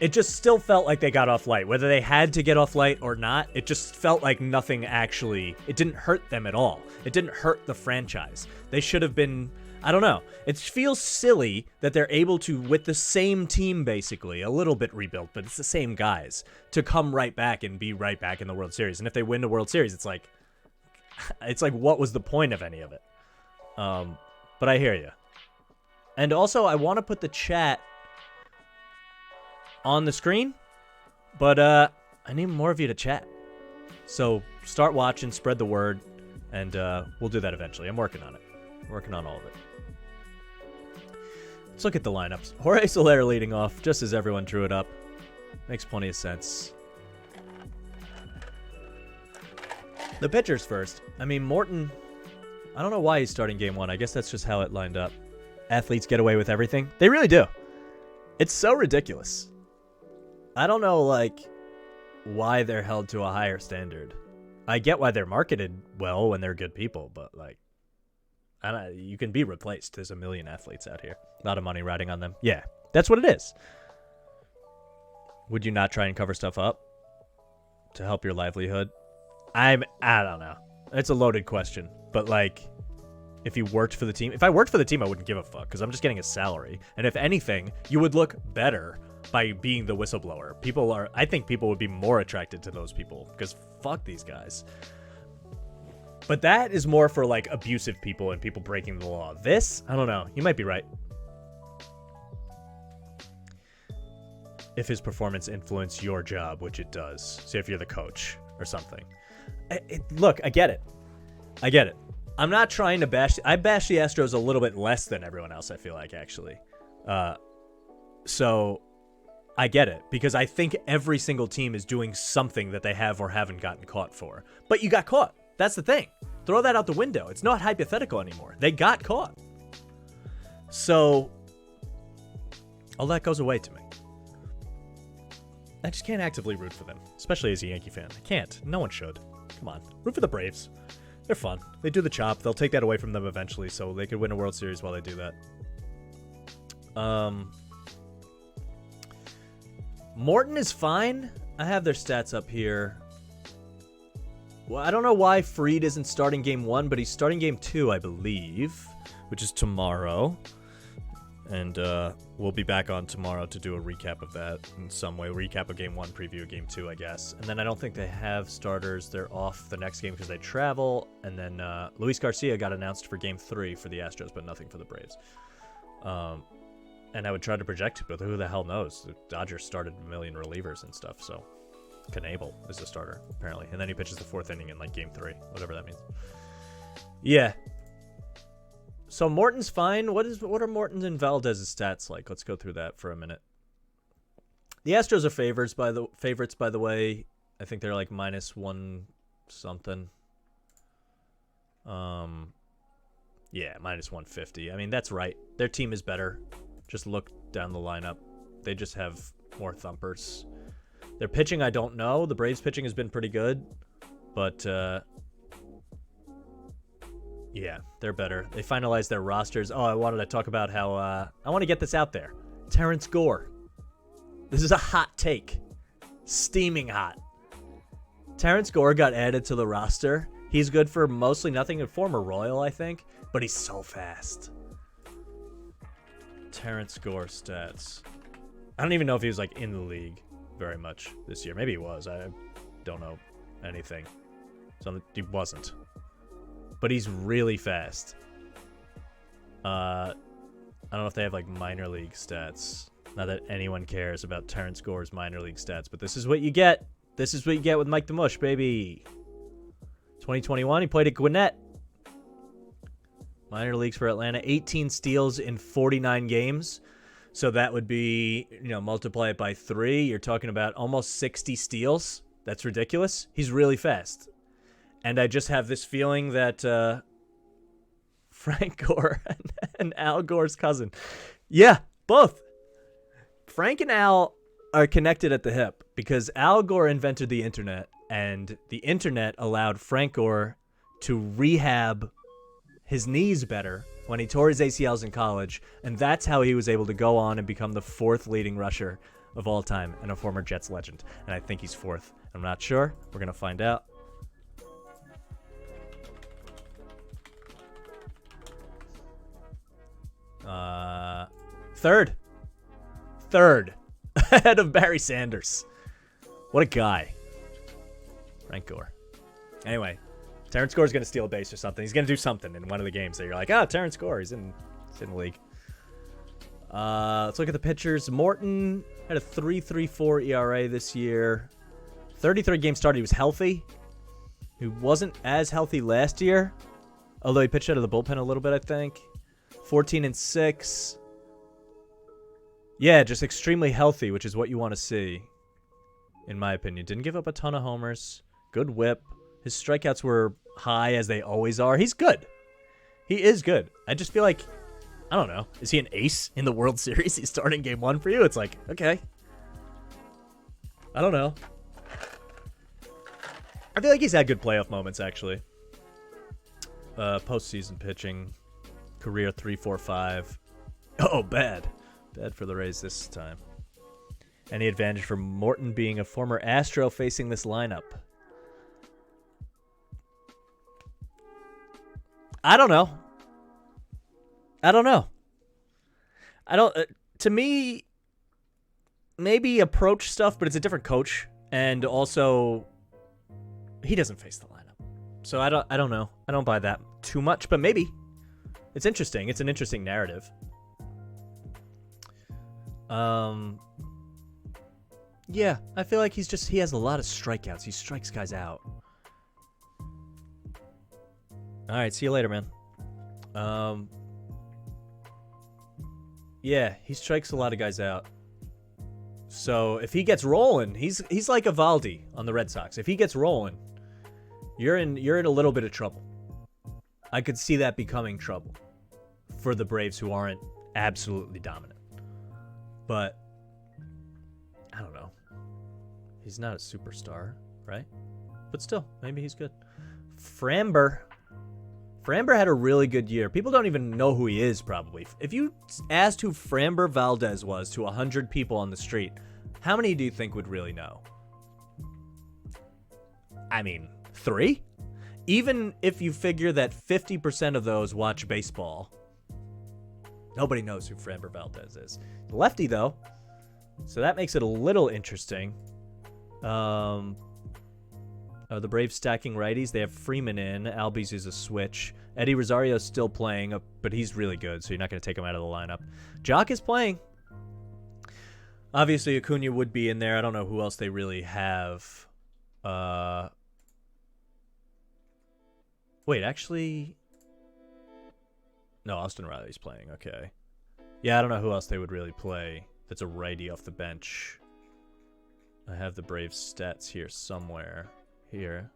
It just still felt like they got off light. Whether they had to get off light or not, it just felt like nothing actually, it didn't hurt them at all. It didn't hurt the franchise. They should have been, I don't know. It feels silly that they're able to, with the same team basically, a little bit rebuilt, but it's the same guys, to come right back and be right back in the World Series. And if they win the World Series, it's like, It's like, what was the point of any of it? But I hear you. And also, I want to put the chat on the screen, but I need more of you to chat. So start watching, spread the word, and we'll do that eventually. I'm working on it. I'm working on all of it. Let's look at the lineups. Jorge Soler leading off, just as everyone drew it up. Makes plenty of sense. The pitchers first. I mean, Morton, I don't know why he's starting game one. I guess that's just how it lined up. Athletes get away with everything. They really do. It's so ridiculous. I don't know, like, why they're held to a higher standard. I get why they're marketed well when they're good people, but, like, you can be replaced. There's a million athletes out here. A lot of money riding on them. Yeah, that's what it is. Would you not try and cover stuff up to help your livelihood? I don't know. It's a loaded question, but, like, if you worked for the team, if I worked for the team, I wouldn't give a fuck because I'm just getting a salary. And if anything, you would look better by being the whistleblower. I think people would be more attracted to those people because fuck these guys. But that is more for, like, abusive people and people breaking the law. This, I don't know. You might be right. If his performance influenced your job, which it does. Say if you're the coach or something. Look, I get it. I get it. I'm not trying to bash. I bash the Astros a little bit less than everyone else, I feel like, actually. So I get it. Because I think every single team is doing something that they have or haven't gotten caught for. But you got caught. That's the thing. Throw that out the window. It's not hypothetical anymore. They got caught. So all that goes away to me. I just can't actively root for them, especially as a Yankee fan. I can't. No one should. Come on. Root for the Braves. They're fun. They do the chop. They'll take that away from them eventually, so they could win a World Series while they do that. Morton is fine. I have their stats up here. Well, I don't know why Fried isn't starting game one, but he's starting game two, I believe, which is tomorrow. And we'll be back on tomorrow to do a recap of that in some way. Recap of game one, preview of game two, I guess. And then I don't think they have starters. They're off the next game because they travel. And then Luis Garcia got announced for game three for the Astros, but nothing for the Braves. And I would try to project it, but who the hell knows? The Dodgers started a million relievers and stuff, so Knable is the starter, apparently. And then he pitches the fourth inning in, like, game three, whatever that means. Yeah. So Morton's fine. What are Morton's and Valdez's stats like? Let's go through that for a minute. The Astros are favorites, by the way. I think they're like -1 something. Yeah, -150. I mean, that's right. Their team is better. Just look down the lineup. They just have more thumpers. Their pitching, I don't know. The Braves pitching has been pretty good, but yeah, they're better. They finalized their rosters. Oh, I wanted to talk about how I want to get this out there. Terrence Gore. This is a hot take. Steaming hot. Terrence Gore got added to the roster. He's good for mostly nothing. A former Royal, I think, but he's so fast. Terrence Gore stats. I don't even know if he was like in the league very much this year. Maybe he was. I don't know anything. So he wasn't. But he's really fast. I don't know if they have like minor league stats. Not that anyone cares about Terrence Gore's minor league stats, but this is what you get. This is what you get with Mike the Mush, baby. 2021, he played at Gwinnett. Minor leagues for Atlanta, 18 steals in 49 games. So that would be, multiply it by 3. You're talking about almost 60 steals. That's ridiculous. He's really fast. And I just have this feeling that Frank Gore and Al Gore's cousin. Yeah, both. Frank and Al are connected at the hip because Al Gore invented the internet, and the internet allowed Frank Gore to rehab his knees better when he tore his ACLs in college, and that's how he was able to go on and become the 4th leading rusher of all time and a former Jets legend. And I think he's 4th. I'm not sure. We're going to find out. Third. Ahead of Barry Sanders. What a guy. Frank Gore. Anyway, Terrence Gore's going to steal a base or something. He's going to do something in one of the games that you're like, Terrence Gore, he's in the league. Let's look at the pitchers. Morton had a 3.34 ERA this year. 33 games started. He was healthy. He wasn't as healthy last year, although he pitched out of the bullpen a little bit, I think. 14-6. Yeah, just extremely healthy, which is what you want to see, in my opinion. Didn't give up a ton of homers. Good whip. His strikeouts were high, as they always are. He's good. He is good. I just feel like, I don't know. Is he an ace in the World Series? He's starting game 1 for you? It's like, okay. I don't know. I feel like he's had good playoff moments, actually. Postseason pitching. Career 3.45. Oh, bad. Bad for the Rays this time. Any advantage for Morton being a former Astro facing this lineup? I don't know. To me, maybe approach stuff, but it's a different coach, and also he doesn't face the lineup. So I don't know. I don't buy that too much, but maybe. It's interesting. It's an interesting narrative. Yeah, I feel like he has a lot of strikeouts. He strikes guys out. All right, see you later, man. Yeah, he strikes a lot of guys out. So if he gets rolling, he's like Evaldi on the Red Sox. If he gets rolling, you're in a little bit of trouble. I could see that becoming trouble for the Braves, who aren't absolutely dominant. But I don't know. He's not a superstar, right? But still, maybe he's good. Framber had a really good year. People don't even know who he is, probably. If you asked who Framber Valdez was to 100 people on the street, how many do you think would really know? I mean, 3? Even if you figure that 50% of those watch baseball, nobody knows who Framber Valdez is. Lefty, though, so that makes it a little interesting. The Braves stacking righties. They have Freeman in. Albies is a switch. Eddie Rosario's still playing, but he's really good, so you're not going to take him out of the lineup. Jock is playing. Obviously, Acuna would be in there. I don't know who else they really have. Wait, actually... No, Austin Riley's playing. Okay. Yeah, I don't know who else they would really play that's a righty off the bench. I have the Braves stats here somewhere. Here.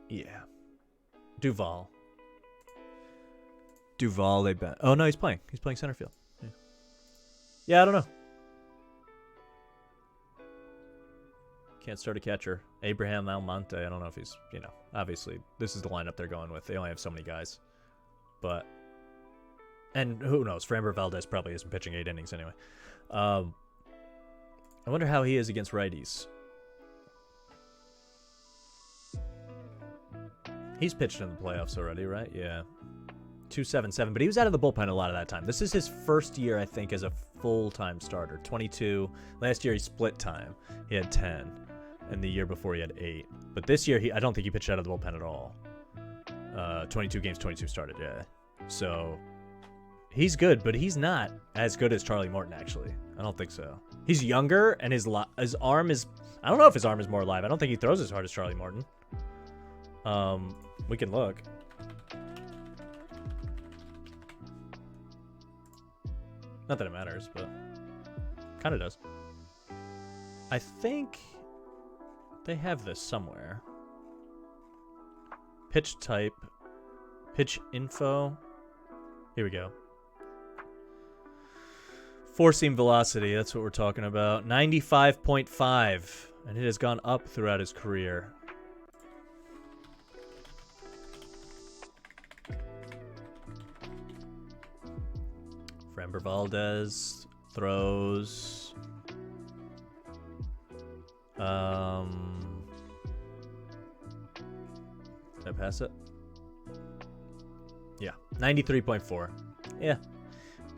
Yeah. Duvall, they bet. Oh, no, he's playing. He's playing center field. Yeah, I don't know. Can't start a catcher. Abraham Almonte, I don't know if he's, obviously, this is the lineup they're going with. They only have so many guys. But, and who knows? Framber Valdez probably isn't pitching 8 innings anyway. I wonder how he is against righties. He's pitched in the playoffs already, right? Yeah. 2.77, but he was out of the bullpen a lot of that time. This is his first year, I think, as a full-time starter. 22. Last year, he split time. He had 10. And the year before, he had 8. But this year, I don't think he pitched out of the bullpen at all. 22 games, 22 started, yeah. So, he's good, but he's not as good as Charlie Morton, actually. I don't think so. He's younger, and his arm is... I don't know if his arm is more alive. I don't think he throws as hard as Charlie Morton. We can look. Not that it matters, but kind of does. I think they have this somewhere. Pitch type. Pitch info. Here we go. Four-seam velocity, that's what we're talking about. 95.5, and it has gone up throughout his career. Framber Valdez throws. Did I pass it? Yeah, 93.4. Yeah.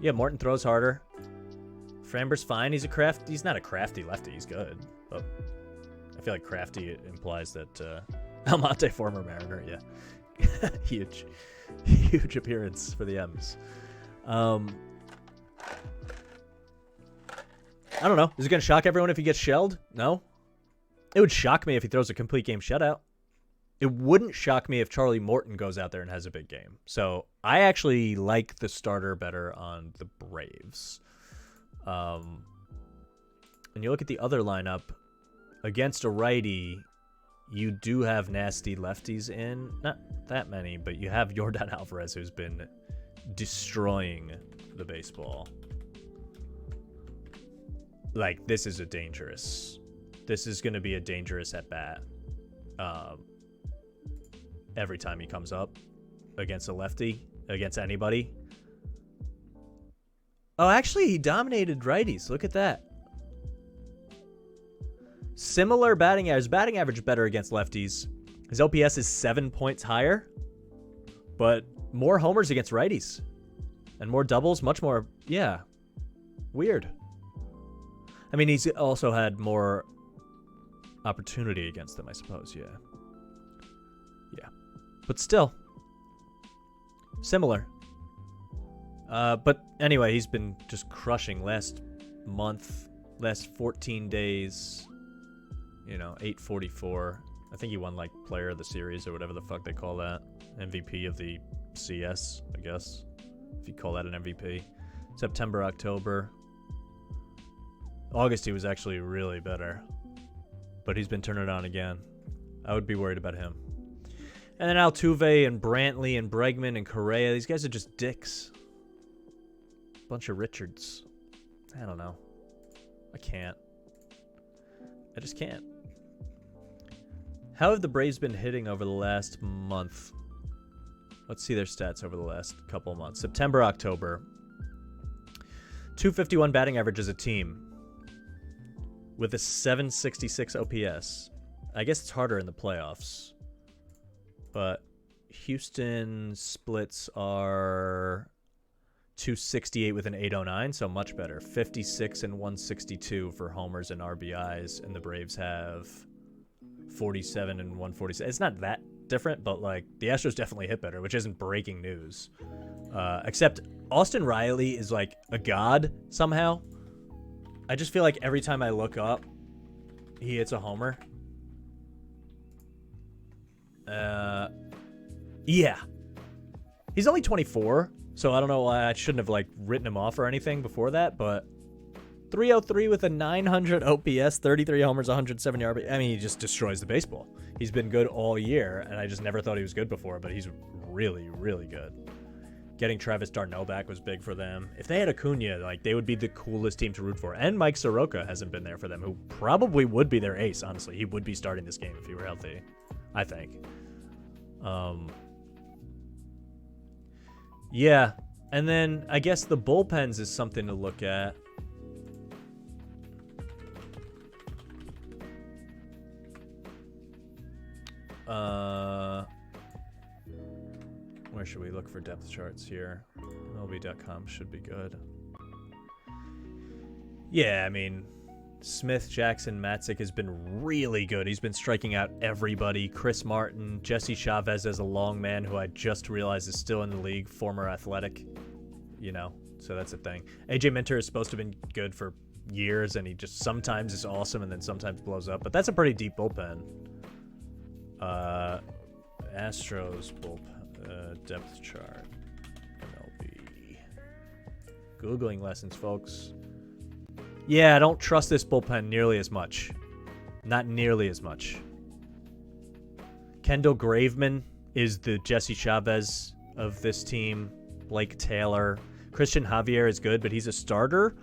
Yeah, Morton throws harder. Framber's fine. He's not a crafty lefty. He's good. But feel like crafty implies that Almonte, former Mariner, yeah. Huge appearance for the M's. I don't know. Is it going to shock everyone if he gets shelled? No. It would shock me if he throws a complete game shutout. It wouldn't shock me if Charlie Morton goes out there and has a big game. So I actually like the starter better on the Braves. And you look at the other lineup, against a righty, you do have nasty lefties in. Not that many, but you have Yordan Alvarez, who's been destroying the baseball. Like, this is going to be a dangerous at-bat. Every time he comes up against a lefty, against anybody. Oh, actually, he dominated righties. Look at that. Similar batting average. Batting average better against lefties. His OPS is 7 points higher, but more homers against righties. And more doubles, much more, yeah. Weird. I mean, he's also had more opportunity against them, I suppose, yeah. Yeah. But still, similar. But anyway, he's been just crushing last month, last 14 days, 844. I think he won, like, player of the series or whatever the fuck they call that. MVP of the CS, I guess, if you call that an MVP. September, October. August, he was actually really better. But he's been turning it on again. I would be worried about him. And then Altuve and Brantley and Bregman and Correa. These guys are just dicks. Bunch of Richards. I don't know. I can't. I just can't. How have the Braves been hitting over the last month? Let's see their stats over the last couple of months. September, October. 251 batting average as a team. With a 766 OPS. I guess it's harder in the playoffs. But Houston splits are 268 with an 809, so much better. 56 and 162 for homers and RBIs, and the Braves have 47 and 146. It's not that different, but like the Astros definitely hit better, which isn't breaking news. Except Austin Riley is like a god somehow. I just feel like every time I look up, he hits a homer. Yeah. He's only 24, so I don't know why I shouldn't have, like, written him off or anything before that, but 303 with a 900 OPS, 33 homers, 170 RBI. I mean, he just destroys the baseball. He's been good all year, and I just never thought he was good before, but he's really, really good. Getting Travis d'Arnaud back was big for them. If they had Acuna, like, they would be the coolest team to root for. And Mike Soroka hasn't been there for them, who probably would be their ace, honestly. He would be starting this game if he were healthy, I think. Yeah, and then I guess the bullpens is something to look at. Where should we look for depth charts here? MLB.com should be good. Yeah, I mean, Smith, Jackson, Matzik has been really good. He's been striking out everybody. Chris Martin, Jesse Chavez as a long man, who I just realized is still in the league, former Athletic, so that's a thing. AJ Minter is supposed to have been good for years, and he just sometimes is awesome and then sometimes blows up, but that's a pretty deep bullpen. Astros bullpen, depth chart, MLB. Googling lessons, folks. Yeah, I don't trust this bullpen nearly as much. Not nearly as much. Kendall Graveman is the Jesse Chavez of this team. Blake Taylor. Christian Javier is good, but he's a starter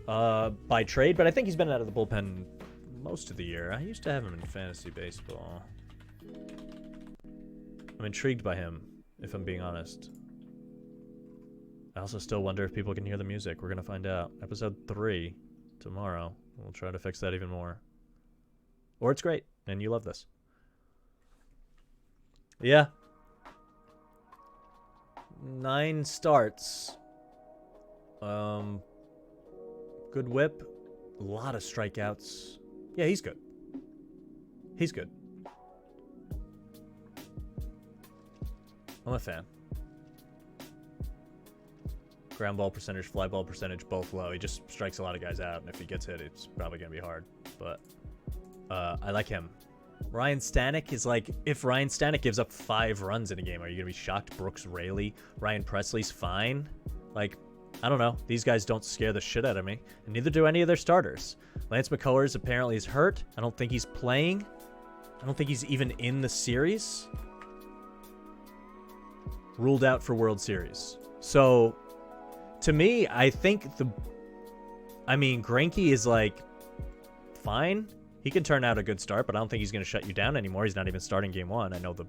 by trade. But I think he's been out of the bullpen most of the year. I used to have him in fantasy baseball. I'm intrigued by him, if I'm being honest. I also still wonder if people can hear the music. We're going to find out. Episode 3 tomorrow. We'll try to fix that even more. Or it's great, and you love this. Yeah. 9 starts. Good whip. A lot of strikeouts. Yeah, he's good. He's good. I'm a fan. Ground ball percentage, fly ball percentage, both low. He just strikes a lot of guys out, and if he gets hit, it's probably going to be hard. But I like him. Ryan Stanek is like, if Ryan Stanek gives up 5 runs in a game, are you going to be shocked? Brooks Raley, Ryan Presley's fine. Like, I don't know. These guys don't scare the shit out of me, and neither do any of their starters. Lance McCullers apparently is hurt. I don't think he's playing. I don't think he's even in the series. Ruled out for World Series. So, to me, I think Greinke is like fine. He can turn out a good start, but I don't think he's going to shut you down anymore. He's not even starting game 1. I know the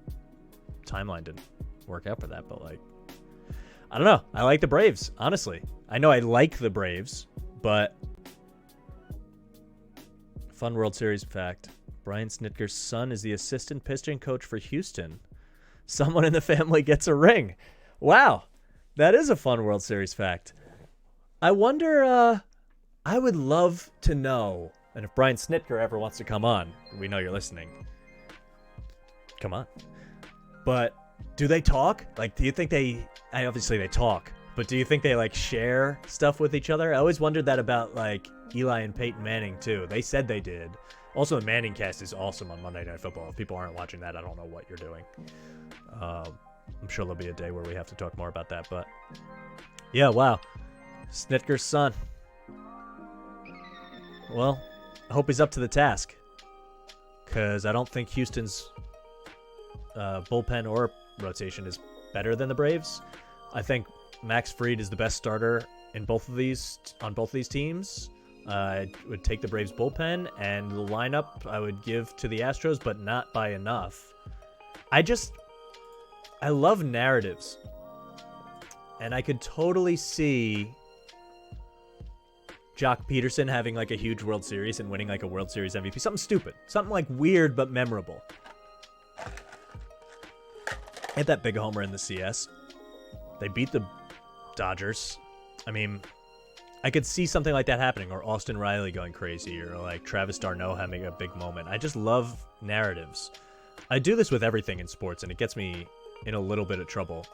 timeline didn't work out for that, but like, I don't know. I like the Braves, honestly. I know I like the Braves, but fun World Series fact. Brian Snitker's son is the assistant pitching coach for Houston. Someone in the family gets a ring. Wow. That is a fun World Series fact. I wonder, I would love to know, and if Brian Snitker ever wants to come on, we know you're listening. Come on. But do they talk? Like, do you think obviously they talk, but do you think they like share stuff with each other? I always wondered that about like Eli and Peyton Manning too. They said they did. Also, the Manning cast is awesome on Monday Night Football. If people aren't watching that, I don't know what you're doing. I'm sure there'll be a day where we have to talk more about that, but yeah, wow. Snitker's son. Well, I hope he's up to the task, because I don't think Houston's bullpen or rotation is better than the Braves. I think Max Fried is the best starter in both of these teams. I would take the Braves bullpen, and the lineup I would give to the Astros, but not by enough. I love narratives, and I could totally see Jock Peterson having like a huge World Series and winning like a World Series MVP. Something stupid. Something like weird but memorable. Hit that big homer in the CS. They beat the Dodgers. I mean, I could see something like that happening, or Austin Riley going crazy, or like Travis d'Arnaud having a big moment. I just love narratives. I do this with everything in sports, and it gets me in a little bit of trouble.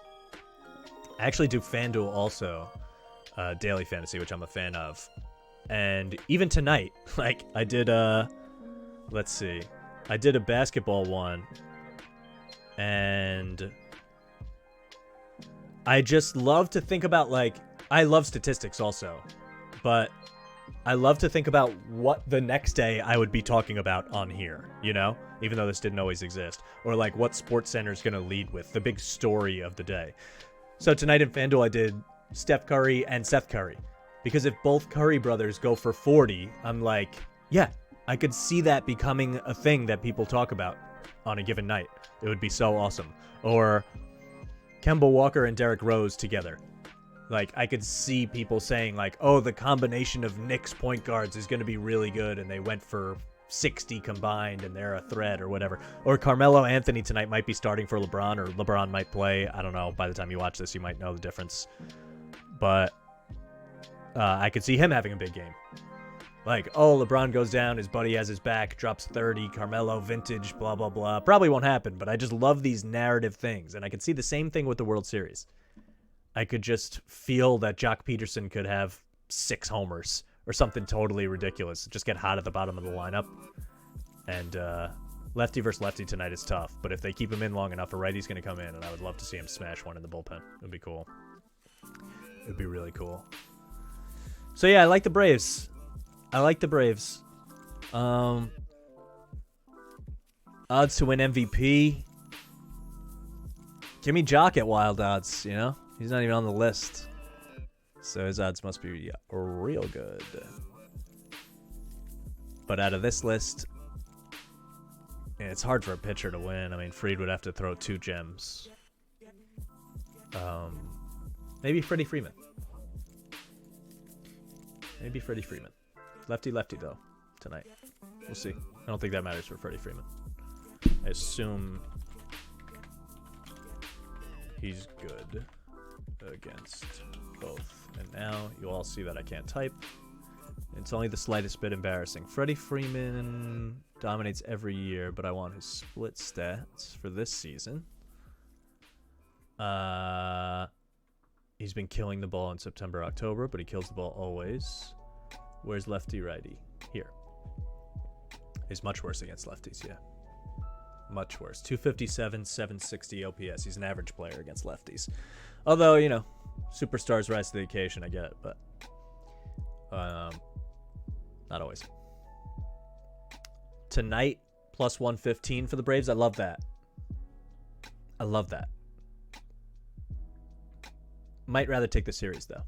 I actually do FanDuel also, daily fantasy, which I'm a fan of. And even tonight, like I did let's see. I did a basketball one, and I just love to think about, like, I love statistics also, but I love to think about what the next day I would be talking about on here, you know, even though this didn't always exist, or like what SportsCenter is going to lead with, the big story of the day. So tonight in FanDuel, I did Steph Curry and Seth Curry, because if both Curry brothers go for 40, I'm like, yeah, I could see that becoming a thing that people talk about on a given night. It would be so awesome. Or Kemba Walker and Derrick Rose together. Like, I could see people saying, like, oh, the combination of Knicks point guards is going to be really good, and they went for 60 combined, and they're a threat, or whatever. Or Carmelo Anthony tonight might be starting for LeBron, or LeBron might play. I don't know. By the time you watch this, you might know the difference. But I could see him having a big game. Like, oh, LeBron goes down, his buddy has his back, drops 30, Carmelo vintage, blah, blah, blah. Probably won't happen, but I just love these narrative things. And I could see the same thing with the World Series. I could just feel that Jock Peterson could have 6 homers or something totally ridiculous. Just get hot at the bottom of the lineup. And lefty versus lefty tonight is tough. But if they keep him in long enough, a righty's going to come in, and I would love to see him smash one in the bullpen. It would be cool. It would be really cool. So, yeah, I like the Braves. Odds to win MVP. Give me Jock at wild odds, you know? He's not even on the list. So his odds must be real good. But out of this list, yeah, it's hard for a pitcher to win. I mean, Fried would have to throw 2 gems. Maybe Freddie Freeman. Lefty, though, tonight. We'll see. I don't think that matters for Freddie Freeman. I assume he's good against both. And now you all see that I can't type. It's only the slightest bit embarrassing. Freddie Freeman dominates every year, but I want his split stats for this season. He's been killing the ball in September, October, but he kills the ball always. Where's lefty righty? Here. He's much worse against lefties, yeah. Much worse. 257, 760 OPS. He's an average player against lefties. Although, you know, superstars rise to the occasion, I get it, but not always. Tonight, plus 115 for the Braves. I love that. I love that. Might rather take the series, though.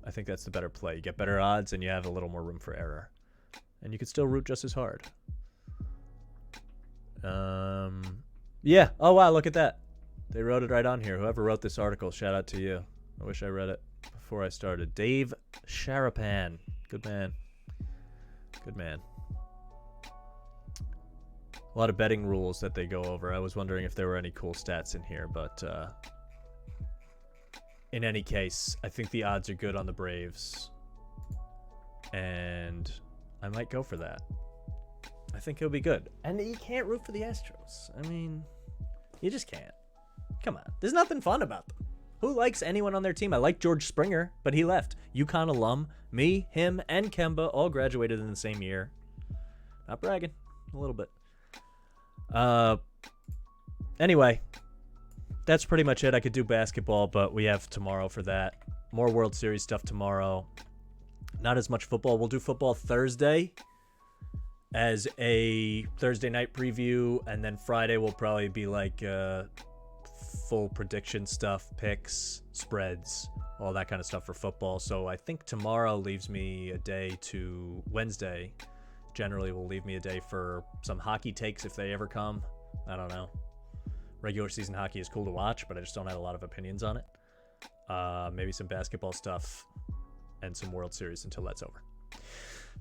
I think that's the better play. You get better odds, and you have a little more room for error. And you could still root just as hard. Yeah. Oh, wow, look at that. They wrote it right on here. Whoever wrote this article, shout out to you. I wish I read it before I started. Dave Sharapan. Good man. Good man. A lot of betting rules that they go over. I was wondering if there were any cool stats in here, but in any case, I think the odds are good on the Braves. And I might go for that. I think it'll be good. And you can't root for the Astros. I mean, you just can't. Come on. There's nothing fun about them. Who likes anyone on their team? I like George Springer, but he left. UConn alum. Me, him, and Kemba all graduated in the same year. Not bragging. A little bit. Anyway, that's pretty much it. I could do basketball, but we have tomorrow for that. More World Series stuff tomorrow. Not as much football. We'll do football Thursday as a Thursday night preview, and then Friday will probably be like full prediction stuff, picks, spreads, all that kind of stuff for football. So I think tomorrow leaves me a day to Wednesday. Generally will leave me a day for some hockey takes if they ever come. I don't know. Regular season hockey is cool to watch, but I just don't have a lot of opinions on it. Maybe some basketball stuff and some World Series until that's over.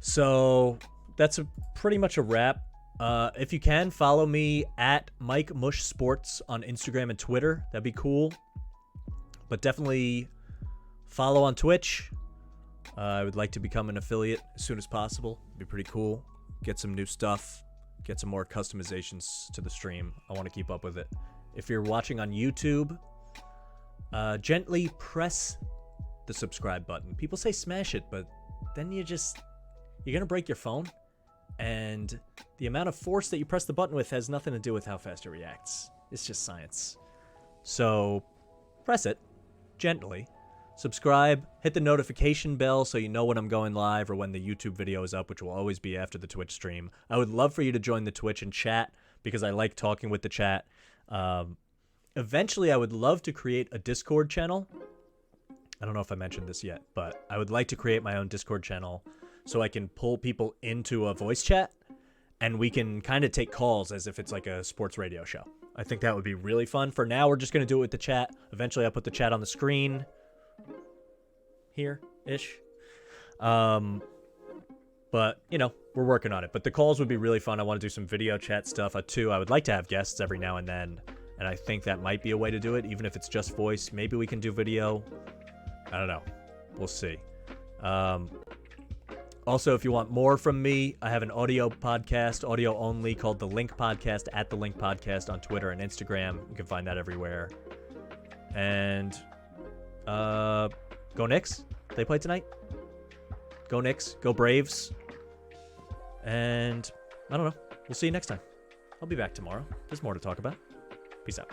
So that's pretty much a wrap. If you can, follow me at Mike Mush Sports on Instagram and Twitter. That'd be cool. But definitely follow on Twitch. I would like to become an affiliate as soon as possible. It'd be pretty cool. Get some new stuff. Get some more customizations to the stream. I want to keep up with it. If you're watching on YouTube, gently press the subscribe button. People say smash it, but then you're going to break your phone. And the amount of force that you press the button with has nothing to do with how fast it reacts. It's just science. So press it gently. Subscribe, hit the notification bell so you know when I'm going live or when the YouTube video is up, which will always be after the Twitch stream. I would love for you to join the Twitch and chat because I like talking with the chat. Eventually, I would love to create a Discord channel. I don't know if I mentioned this yet, but I would like to create my own Discord channel so I can pull people into a voice chat and we can kind of take calls as if it's like a sports radio show. I think that would be really fun. For now, we're just going to do it with the chat. Eventually, I'll put the chat on the screen. Here-ish. But, you know, we're working on it. But the calls would be really fun. I want to do some video chat stuff, too. I would like to have guests every now and then. And I think that might be a way to do it, even if it's just voice. Maybe we can do video. I don't know. We'll see. Also, if you want more from me, I have an audio podcast, audio only, called The Link Podcast, at The Link Podcast on Twitter and Instagram. You can find that everywhere. And, go Knicks. They play tonight. Go Knicks. Go Braves. And I don't know. We'll see you next time. I'll be back tomorrow. There's more to talk about. Peace out.